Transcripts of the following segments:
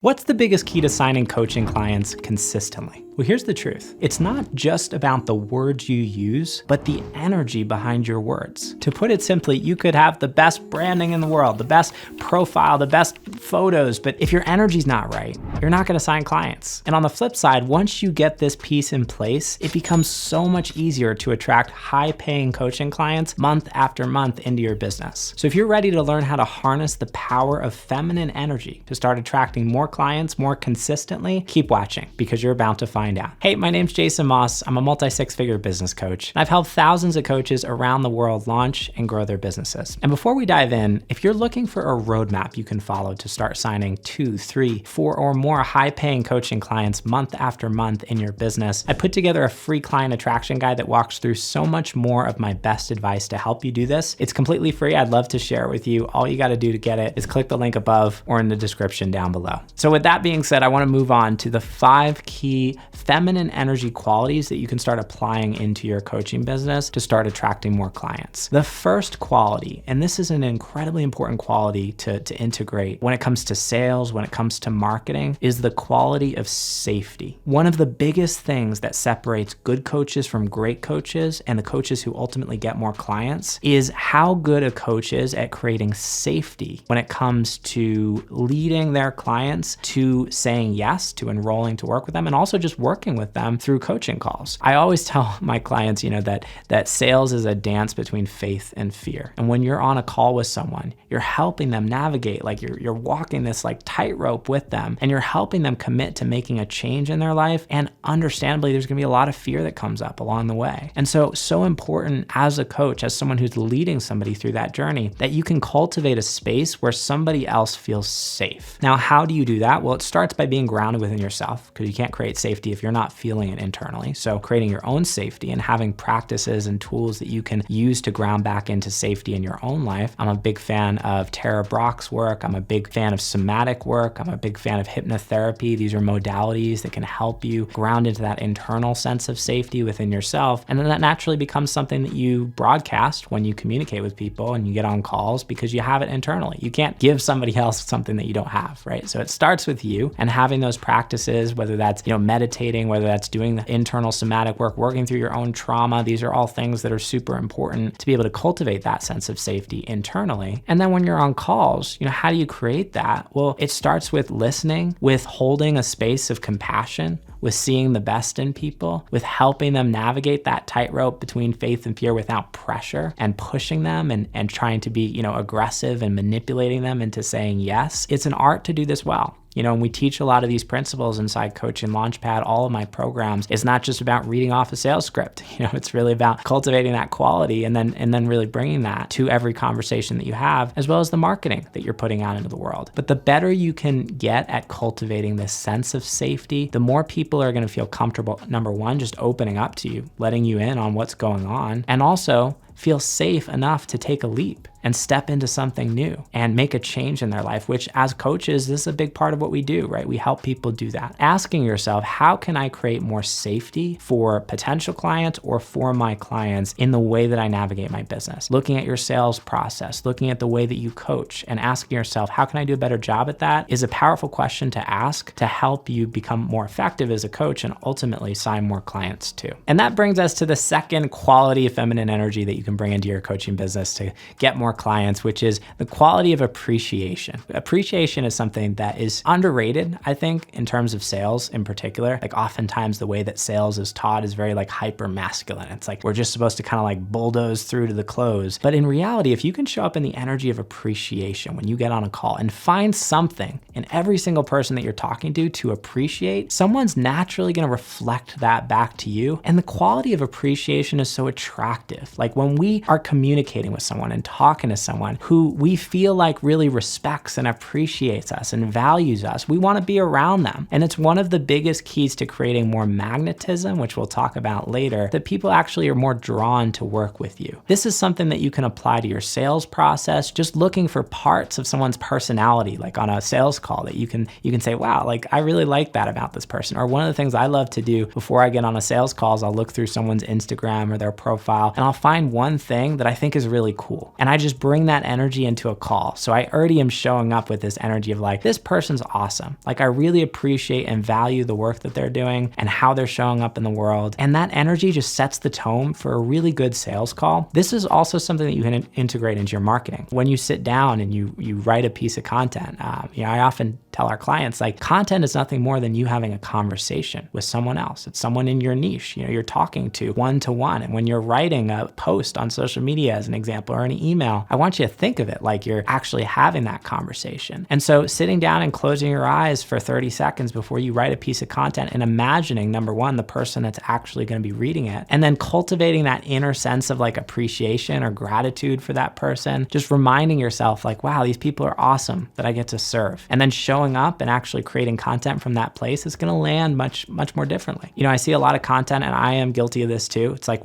What's the biggest key to signing coaching clients consistently? Well, here's the truth. It's not just about the words you use, but the energy behind your words. To put it simply, you could have the best branding in the world, the best profile, the best photos, but if your energy's not right, you're not gonna sign clients. And on the flip side, once you get this piece in place, it becomes so much easier to attract high-paying coaching clients month after month into your business. So if you're ready to learn how to harness the power of feminine energy to start attracting more clients more consistently, keep watching because you're about to find out. Hey, my name's Jason Moss. I'm a multi-six-figure business coach. And I've helped thousands of coaches around the world launch and grow their businesses. And before we dive in, if you're looking for a roadmap you can follow to start signing 2, 3, 4, or more high-paying coaching clients month after month in your business, I put together a free client attraction guide that walks through so much more of my best advice to help you do this. It's completely free. I'd love to share it with you. All you got to do to get it is click the link above or in the description down below. So with that being said, I want to move on to the 5 key feminine energy qualities that you can start applying into your coaching business to start attracting more clients. The first quality, and this is an incredibly important quality to integrate when it comes to sales, when it comes to marketing, is the quality of safety. One of the biggest things that separates good coaches from great coaches and the coaches who ultimately get more clients is how good a coach is at creating safety when it comes to leading their clients to saying yes to enrolling to work with them and also just working with them through coaching calls. I always tell my clients, that sales is a dance between faith and fear. And when you're on a call with someone, you're helping them navigate, like you're walking this like tightrope with them, and you're helping them commit to making a change in their life. And understandably, there's gonna be a lot of fear that comes up along the way. And so important as a coach, as someone who's leading somebody through that journey, that you can cultivate a space where somebody else feels safe. Now, how do you do that? Well, it starts by being grounded within yourself, because you can't create safety if you're not feeling it internally. So creating your own safety and having practices and tools that you can use to ground back into safety in your own life. I'm a big fan of Tara Brach's work. I'm a big fan of somatic work. I'm a big fan of hypnotherapy. These are modalities that can help you ground into that internal sense of safety within yourself. And then that naturally becomes something that you broadcast when you communicate with people and you get on calls because you have it internally. You can't give somebody else something that you don't have, right? So it starts with you and having those practices, whether that's meditating, whether that's doing the internal somatic work, working through your own trauma. These are all things that are super important to be able to cultivate that sense of safety internally. And then when you're on calls, how do you create that? Well, it starts with listening, with holding a space of compassion, with seeing the best in people, with helping them navigate that tightrope between faith and fear without pressure and pushing them and trying to be, aggressive and manipulating them into saying yes. It's an art to do this well. And we teach a lot of these principles inside Coach and Launchpad, all of my programs. It's not just about reading off a sales script. It's really about cultivating that quality and then really bringing that to every conversation that you have, as well as the marketing that you're putting out into the world. But the better you can get at cultivating this sense of safety, the more people are going to feel comfortable, number one, just opening up to you, letting you in on what's going on, and also feel safe enough to take a leap and step into something new and make a change in their life, which as coaches, this is a big part of what we do, right? We help people do that. Asking yourself, how can I create more safety for potential clients or for my clients in the way that I navigate my business? Looking at your sales process, looking at the way that you coach and asking yourself, how can I do a better job at that, is a powerful question to ask to help you become more effective as a coach and ultimately sign more clients too. And that brings us to the second quality of feminine energy that you can bring into your coaching business to get more clients, which is the quality of appreciation. Appreciation is something that is underrated, I think, in terms of sales in particular. Like oftentimes the way that sales is taught is very like hyper masculine. It's like we're just supposed to kind of like bulldoze through to the close. But in reality, if you can show up in the energy of appreciation when you get on a call and find something in every single person that you're talking to appreciate, someone's naturally going to reflect that back to you. And the quality of appreciation is so attractive. Like when we are communicating with someone and talking to someone who we feel like really respects and appreciates us and values us, we want to be around them. And it's one of the biggest keys to creating more magnetism, which we'll talk about later, that people actually are more drawn to work with you. This is something that you can apply to your sales process, just looking for parts of someone's personality, like on a sales call that you can say, wow, like I really like that about this person. Or one of the things I love to do before I get on a sales call is I'll look through someone's Instagram or their profile and I'll find one thing that I think is really cool. And I just just bring that energy into a call. So I already am showing up with this energy of like, this person's awesome. Like I really appreciate and value the work that they're doing and how they're showing up in the world. And that energy just sets the tone for a really good sales call. This is also something that you can integrate into your marketing. When you sit down and you write a piece of content, I often tell our clients, like, content is nothing more than you having a conversation with someone else. It's someone in your niche, you're talking to one-to-one. And when you're writing a post on social media, as an example, or an email, I want you to think of it like you're actually having that conversation. And so sitting down and closing your eyes for 30 seconds before you write a piece of content and imagining, number one, the person that's actually going to be reading it, and then cultivating that inner sense of like appreciation or gratitude for that person, just reminding yourself like, wow, these people are awesome that I get to serve. And then showing up and actually creating content from that place is going to land much more differently. I see a lot of content, and I am guilty of this too. It's like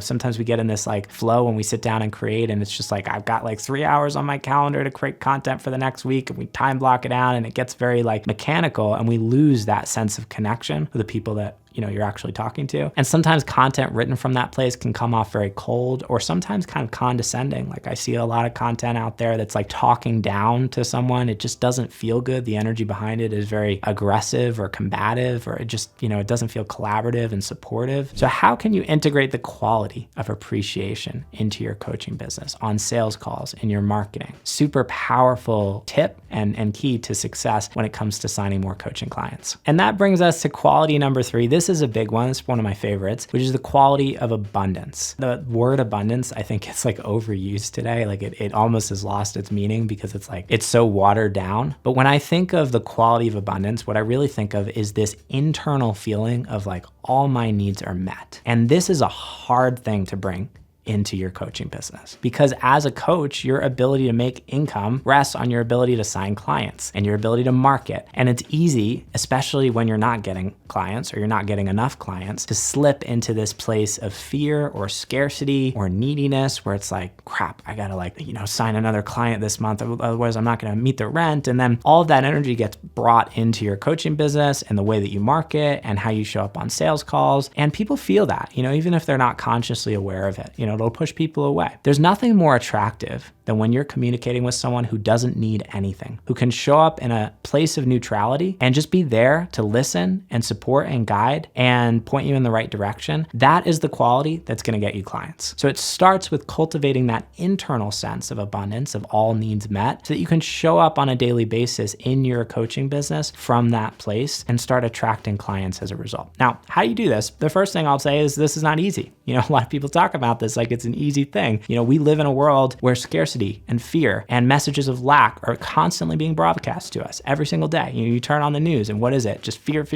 sometimes we get in this like flow when we sit down and create, and it's just like, I've got like 3 hours on my calendar to create content for the next week, and we time block it out, and it gets very like mechanical, and we lose that sense of connection with the people that you're actually talking to. And sometimes content written from that place can come off very cold or sometimes kind of condescending. Like I see a lot of content out there that's like talking down to someone. It just doesn't feel good. The energy behind it is very aggressive or combative, or it just, it doesn't feel collaborative and supportive. So how can you integrate the quality of appreciation into your coaching business, on sales calls, in your marketing? Super powerful tip and key to success when it comes to signing more coaching clients. And that brings us to quality number 3. This is a big one. It's one of my favorites, which is the quality of abundance. The word abundance, I think it's like overused today. Like it almost has lost its meaning because it's like, it's so watered down. But when I think of the quality of abundance, what I really think of is this internal feeling of like, all my needs are met. And this is a hard thing to bring into your coaching business, because as a coach, your ability to make income rests on your ability to sign clients and your ability to market. And it's easy, especially when you're not getting clients or you're not getting enough clients, to slip into this place of fear or scarcity or neediness where it's like, crap, I gotta sign another client this month, otherwise I'm not gonna meet the rent. And then all of that energy gets brought into your coaching business and the way that you market and how you show up on sales calls. And people feel that, even if they're not consciously aware of it, it'll push people away. There's nothing more attractive than when you're communicating with someone who doesn't need anything, who can show up in a place of neutrality and just be there to listen and support and guide and point you in the right direction. That is the quality that's going to get you clients. So it starts with cultivating that internal sense of abundance, of all needs met, so that you can show up on a daily basis in your coaching business from that place and start attracting clients as a result. Now, how do you do this? The first thing I'll say is this is not easy. A lot of people talk about this like it's an easy thing. We live in a world where scarcity and fear and messages of lack are constantly being broadcast to us every single day. You turn on the news and what is it? Just fear,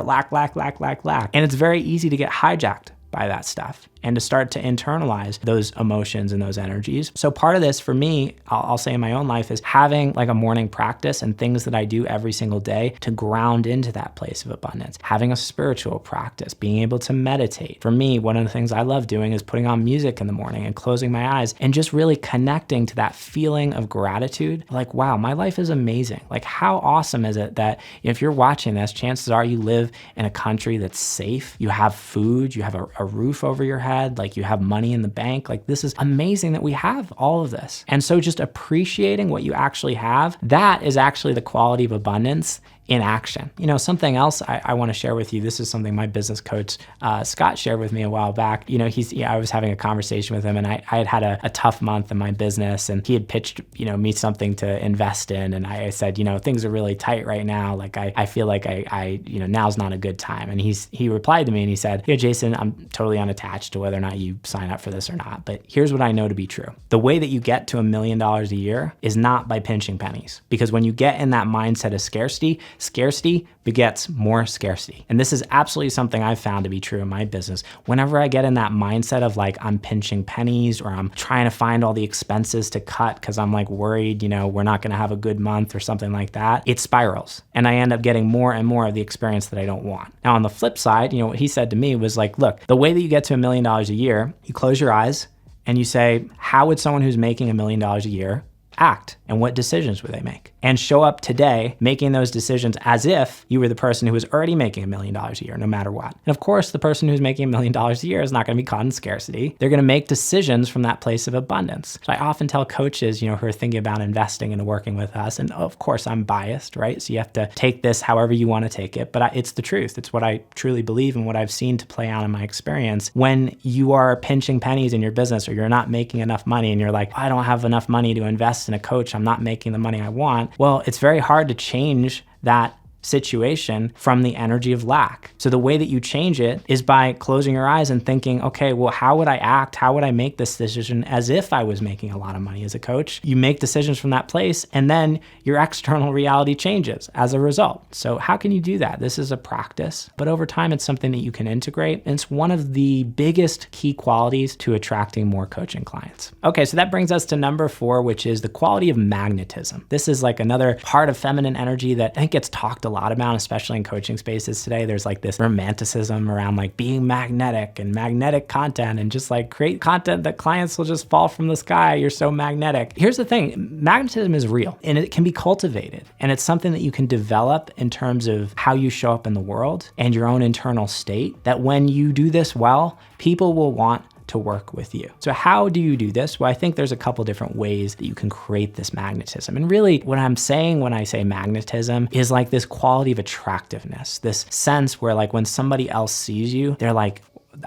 lack. And it's very easy to get hijacked by that stuff and to start to internalize those emotions and those energies. So part of this for me, I'll say in my own life, is having like a morning practice and things that I do every single day to ground into that place of abundance. Having a spiritual practice, being able to meditate. For me, one of the things I love doing is putting on music in the morning and closing my eyes and just really connecting to that feeling of gratitude. Like, wow, my life is amazing. Like, how awesome is it that if you're watching this, chances are you live in a country that's safe, you have food, you have a roof over your head, like you have money in the bank. Like, this is amazing that we have all of this. And so just appreciating what you actually have, that is actually the quality of abundance in action. Something else I want to share with you. This is something my business coach, Scott, shared with me a while back. I was having a conversation with him, and I had a tough month in my business, and he had pitched, me something to invest in. And I said, things are really tight right now. Like, I feel like I now's not a good time. And he replied to me and he said, Jason, I'm totally unattached to whether or not you sign up for this or not. But here's what I know to be true. The way that you get to $1 million a year is not by pinching pennies. Because when you get in that mindset of scarcity begets more scarcity. And this is absolutely something I've found to be true in my business. Whenever I get in that mindset of like, I'm pinching pennies or I'm trying to find all the expenses to cut because I'm like worried, we're not going to have a good month or something like that, it spirals. And I end up getting more and more of the experience that I don't want. Now, on the flip side, what he said to me was like, look, the way that you get to $1 million a year, you close your eyes and you say, how would someone who's making $1 million a year act and what decisions would they make? And show up today making those decisions as if you were the person who was already making $1 million a year, no matter what. And of course, the person who's making $1 million a year is not going to be caught in scarcity. They're going to make decisions from that place of abundance. So I often tell coaches, who are thinking about investing and working with us, and of course I'm biased, right? So you have to take this however you want to take it, but it's the truth. It's what I truly believe and what I've seen to play out in my experience. When you are pinching pennies in your business or you're not making enough money and you're like, I don't have enough money to invest in a coach, I'm not making the money I want. Well, it's very hard to change that situation from the energy of lack. So the way that you change it is by closing your eyes and thinking, okay, well, how would I act? How would I make this decision as if I was making a lot of money as a coach? You make decisions from that place, and then your external reality changes as a result. So how can you do that? This is a practice, but over time, it's something that you can integrate. And it's one of the biggest key qualities to attracting more coaching clients. Okay, so that brings us to number 4, which is the quality of magnetism. This is like another part of feminine energy that I think gets talked a lot about, especially in coaching spaces today. There's like this romanticism around like being magnetic and magnetic content and just like create content that clients will just fall from the sky. You're so magnetic. Here's the thing, magnetism is real and it can be cultivated. And it's something that you can develop in terms of how you show up in the world and your own internal state, that when you do this well, people will want to work with you. So how do you do this? Well, I think there's a couple different ways that you can create this magnetism. And really what I'm saying when I say magnetism is like this quality of attractiveness, this sense where like when somebody else sees you, they're like,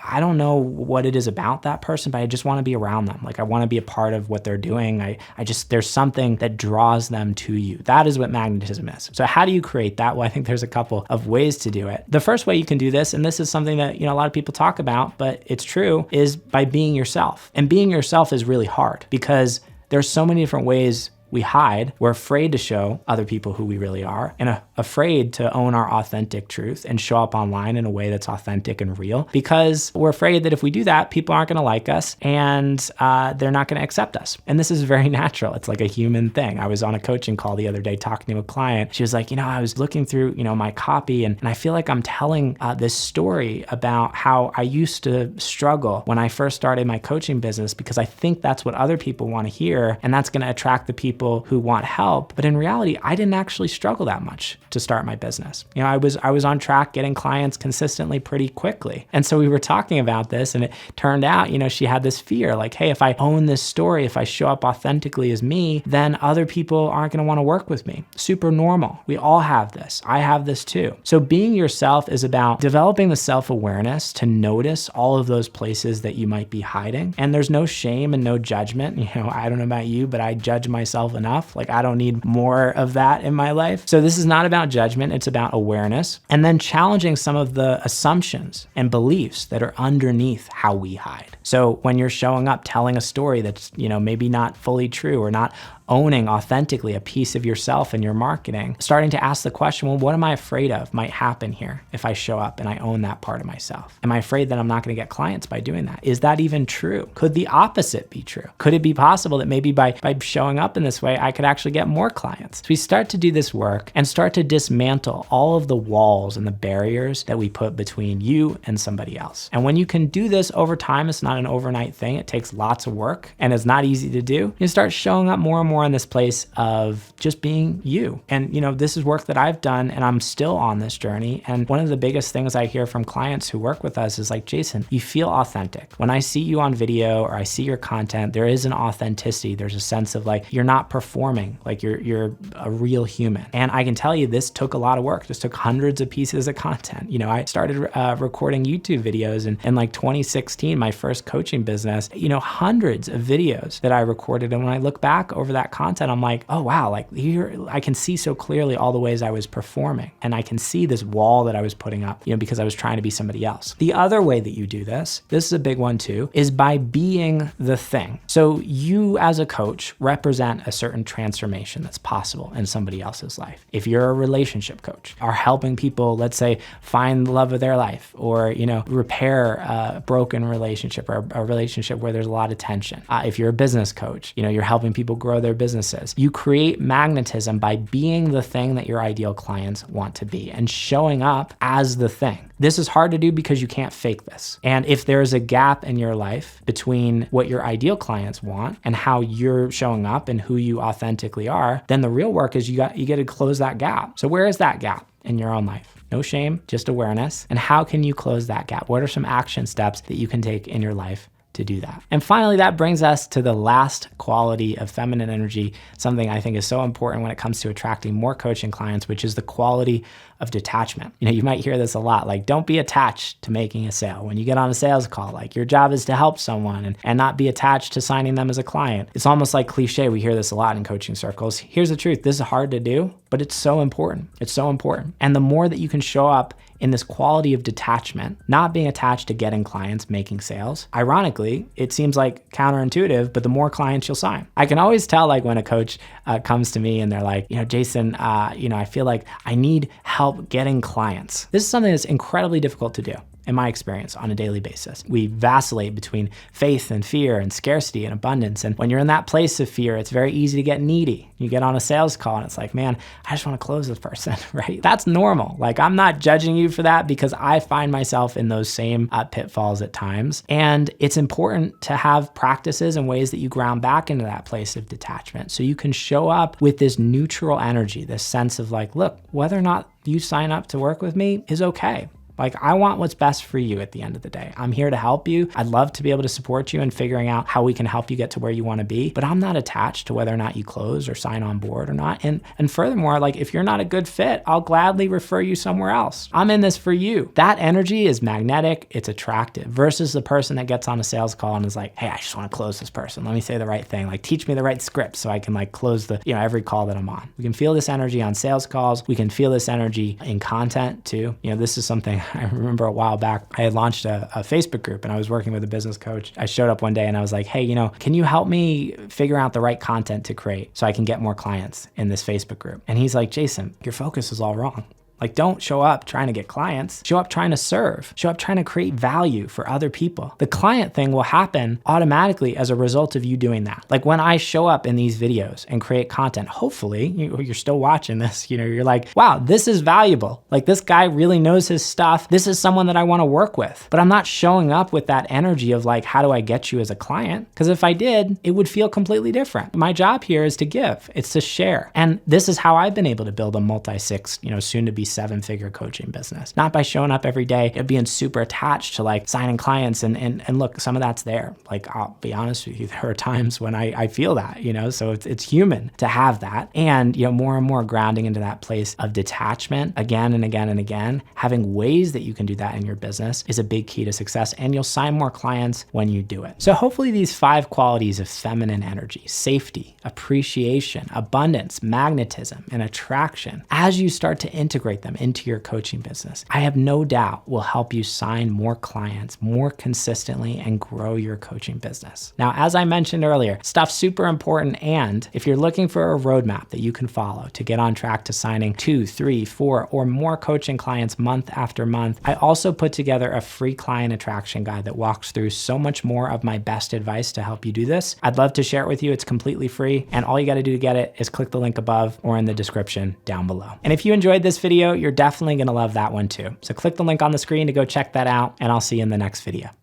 I don't know what it is about that person, but I just want to be around them. Like I want to be a part of what they're doing. I just, there's something that draws them to you. That is what magnetism is. So how do you create that? Well, I think there's a couple of ways to do it. The first way you can do this, and this is something that, a lot of people talk about, but it's true, is by being yourself. And being yourself is really hard because there's so many different ways we hide. We're afraid to show other people who we really are and afraid to own our authentic truth and show up online in a way that's authentic and real, because we're afraid that if we do that, people aren't going to like us and they're not going to accept us. And this is very natural. It's like a human thing. I was on a coaching call the other day talking to a client. She was like, I was looking through, my copy and I feel like I'm telling this story about how I used to struggle when I first started my coaching business because I think that's what other people want to hear and that's going to attract the people who want help. But in reality, I didn't actually struggle that much to start my business. I was on track getting clients consistently pretty quickly. And so we were talking about this and it turned out, she had this fear like, hey, if I own this story, if I show up authentically as me, then other people aren't going to want to work with me. Super normal. We all have this. I have this too. So being yourself is about developing the self-awareness to notice all of those places that you might be hiding. And there's no shame and no judgment. I don't know about you, but I judge myself enough. Like I don't need more of that in my life. So this is not about judgment. It's about awareness and then challenging some of the assumptions and beliefs that are underneath how we hide. So when you're showing up, telling a story that's, maybe not fully true or not owning authentically a piece of yourself and your marketing, starting to ask the question, well, what am I afraid of might happen here if I show up and I own that part of myself? Am I afraid that I'm not going to get clients by doing that? Is that even true? Could the opposite be true? Could it be possible that maybe by showing up in this way, I could actually get more clients? So we start to do this work and start to dismantle all of the walls and the barriers that we put between you and somebody else. And when you can do this over time, it's not an overnight thing. It takes lots of work and it's not easy to do. You start showing up more and more in this place of just being you. And, this is work that I've done and I'm still on this journey. And one of the biggest things I hear from clients who work with us is like, Jason, you feel authentic. When I see you on video or I see your content, there is an authenticity. There's a sense of like, you're not performing, like you're a real human. And I can tell you this took a lot of work. This took hundreds of pieces of content. I started recording YouTube videos in like 2016, my first coaching business, hundreds of videos that I recorded. And when I look back over that content, I'm like, oh wow, like here I can see so clearly all the ways I was performing. And I can see this wall that I was putting up, because I was trying to be somebody else. The other way that you do this is a big one too, is by being the thing. So you as a coach represent a certain transformation that's possible in somebody else's life. If you're a relationship coach, are helping people, let's say, find the love of their life or, repair a broken relationship or a relationship where there's a lot of tension. If you're a business coach, you're helping people grow their their businesses. You create magnetism by being the thing that your ideal clients want to be and showing up as the thing. This is hard to do because you can't fake this. And if there's a gap in your life between what your ideal clients want and how you're showing up and who you authentically are, then the real work is you get to close that gap. So where is that gap in your own life? No shame, just awareness. And how can you close that gap? What are some action steps that you can take in your life to do that? And finally, that brings us to the last quality of feminine energy, something I think is so important when it comes to attracting more coaching clients, which is the quality of detachment. You might hear this a lot, like, don't be attached to making a sale. When you get on a sales call, like, your job is to help someone and not be attached to signing them as a client. It's almost like cliche. We hear this a lot in coaching circles. Here's the truth. This is hard to do, but it's so important. It's so important. And the more that you can show up in this quality of detachment, not being attached to getting clients, making sales. Ironically, it seems like counterintuitive, but the more clients you'll sign. I can always tell, like, when a coach comes to me and they're like, Jason, I feel like I need help getting clients. This is something that's incredibly difficult to do, in my experience, on a daily basis. We vacillate between faith and fear and scarcity and abundance. And when you're in that place of fear, it's very easy to get needy. You get on a sales call and it's like, man, I just want to close this person, right? That's normal. Like, I'm not judging you for that because I find myself in those same pitfalls at times. And it's important to have practices and ways that you ground back into that place of detachment so you can show up with this neutral energy, this sense of like, look, whether or not you sign up to work with me is okay. Like, I want what's best for you at the end of the day. I'm here to help you. I'd love to be able to support you in figuring out how we can help you get to where you want to be, but I'm not attached to whether or not you close or sign on board or not. And furthermore, like, if you're not a good fit, I'll gladly refer you somewhere else. I'm in this for you. That energy is magnetic. It's attractive versus the person that gets on a sales call and is like, hey, I just want to close this person. Let me say the right thing. Like, teach me the right script so I can like close the, every call that I'm on. We can feel this energy on sales calls. We can feel this energy in content too. This is something I remember a while back, I had launched a Facebook group and I was working with a business coach. I showed up one day and I was like, hey, can you help me figure out the right content to create so I can get more clients in this Facebook group? And he's like, Jason, your focus is all wrong. Like, don't show up trying to get clients. Show up trying to serve. Show up trying to create value for other people. The client thing will happen automatically as a result of you doing that. Like, when I show up in these videos and create content, hopefully you're still watching this, you're like, wow, this is valuable. Like, this guy really knows his stuff. This is someone that I want to work with. But I'm not showing up with that energy of like, how do I get you as a client? Because if I did, it would feel completely different. My job here is to give. It's to share. And this is how I've been able to build a multi-six, soon to be 7-figure coaching business. Not by showing up every day and being super attached to like signing clients. And look, some of that's there. Like, I'll be honest with you, there are times when I feel that, so it's human to have that. And, more and more grounding into that place of detachment again and again and again, having ways that you can do that in your business is a big key to success. And you'll sign more clients when you do it. So hopefully these 5 qualities of feminine energy, safety, appreciation, abundance, magnetism, and attraction, as you start to integrate them into your coaching business, I have no doubt will help you sign more clients more consistently and grow your coaching business. Now, as I mentioned earlier, stuff's super important. And if you're looking for a roadmap that you can follow to get on track to signing 2, 3, 4, or more coaching clients month after month, I also put together a free client attraction guide that walks through so much more of my best advice to help you do this. I'd love to share it with you. It's completely free. And all you got to do to get it is click the link above or in the description down below. And if you enjoyed this video, you're definitely going to love that one too. So click the link on the screen to go check that out, and I'll see you in the next video.